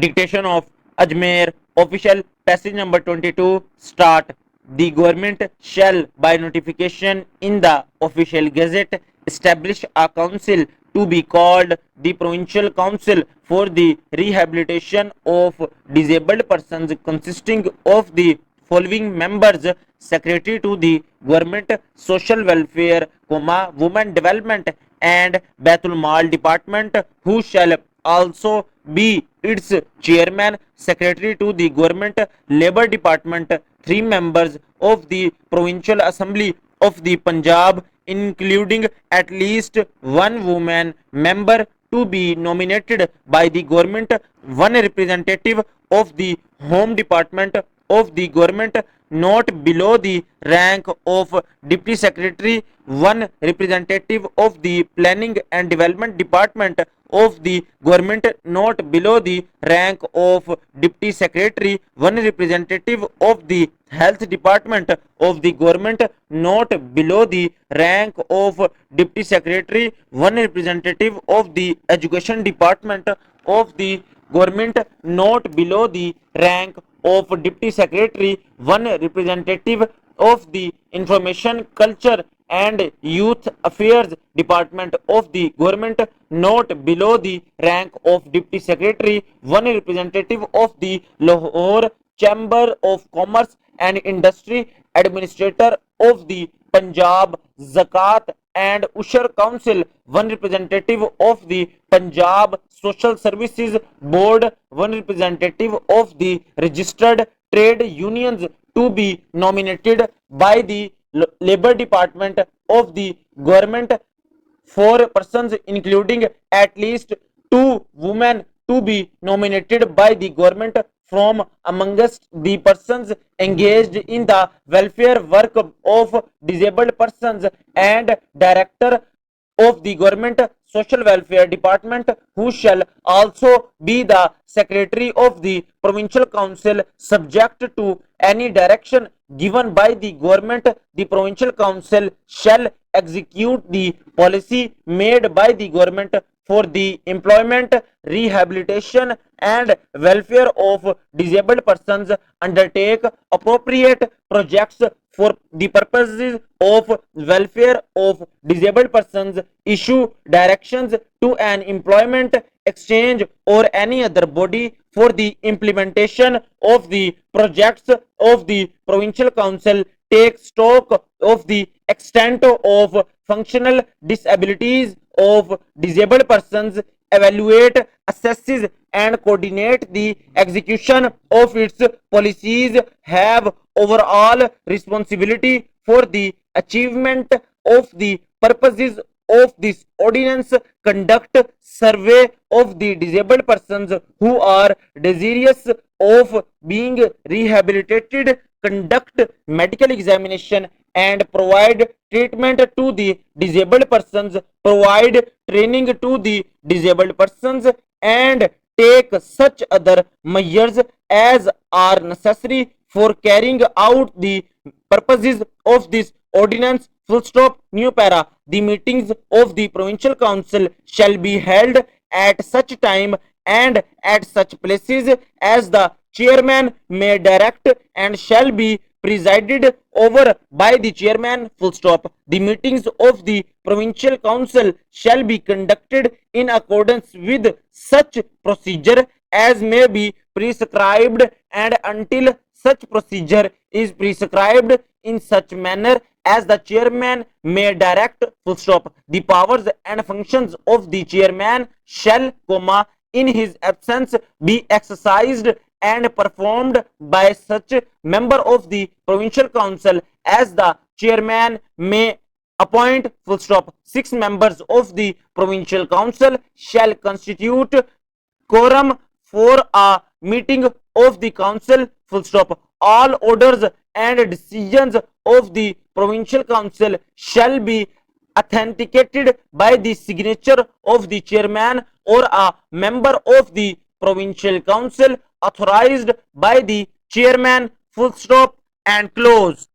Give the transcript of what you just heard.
Dictation of Ajmer, official passage number 22, start. The government shall, by notification in the official gazette, establish a council to be called the Provincial Council for the Rehabilitation of Disabled Persons, consisting of the following members: Secretary to the Government, Social Welfare, Women Development and Baitul Mal Department, who shall also be its chairman. Secretary to the Government, Labour Department, 3 members of the Provincial Assembly of the Punjab, including at least one woman member to be nominated by the government, one representative of the Home Department of the government not below the rank of deputy secretary, one representative of the planning and development department of the government not below the rank of deputy secretary, one representative of the health department of the government not below the rank of deputy secretary, one representative of the education department of the government not below the rank of deputy secretary, one representative of the information culture and youth affairs department of the government not below the rank of deputy secretary, one representative of the Lahore chamber of commerce and industry, administrator of the Punjab Zakat and Ushar Council, one representative of the Punjab Social Services Board, one representative of the registered trade unions to be nominated by the Labour Department of the government, 4 persons including at least 2 women to be nominated by the government from amongst the persons engaged in the welfare work of disabled persons, and director of the government social welfare department, who shall also be the secretary of the provincial council, subject to any direction given by the government. The provincial council shall execute the policy made by the government for the employment, rehabilitation and welfare of disabled persons, undertake appropriate projects for the purposes of welfare of disabled persons, issue directions to an employment exchange or any other body for the implementation of the projects of the provincial council, take stock of the extent of functional disabilities of disabled persons, evaluate, assesses and coordinate the execution of its policies, have overall responsibility for the achievement of the purposes of this ordinance, conduct survey of the disabled persons who are desirous of being rehabilitated, conduct medical examination and provide treatment to the disabled persons, provide training to the disabled persons and take such other measures as are necessary for carrying out the purposes of this ordinance. Full stop. New para. The meetings of the provincial council shall be held at such time and at such places as the chairman may direct and shall be presided over by the chairman. Full stop. The meetings of the provincial council shall be conducted in accordance with such procedure as may be prescribed, and until such procedure is prescribed in such manner as the chairman may direct. Full stop. The powers and functions of the chairman shall, in his absence be exercised and performed by such member of the provincial council as the chairman may appoint. Full stop. 6 members of the provincial council shall constitute quorum for a meeting of the council. Full stop. All orders and decisions of the provincial council shall be authenticated by the signature of the chairman or a member of the provincial council authorized by the chairman. Full stop and close.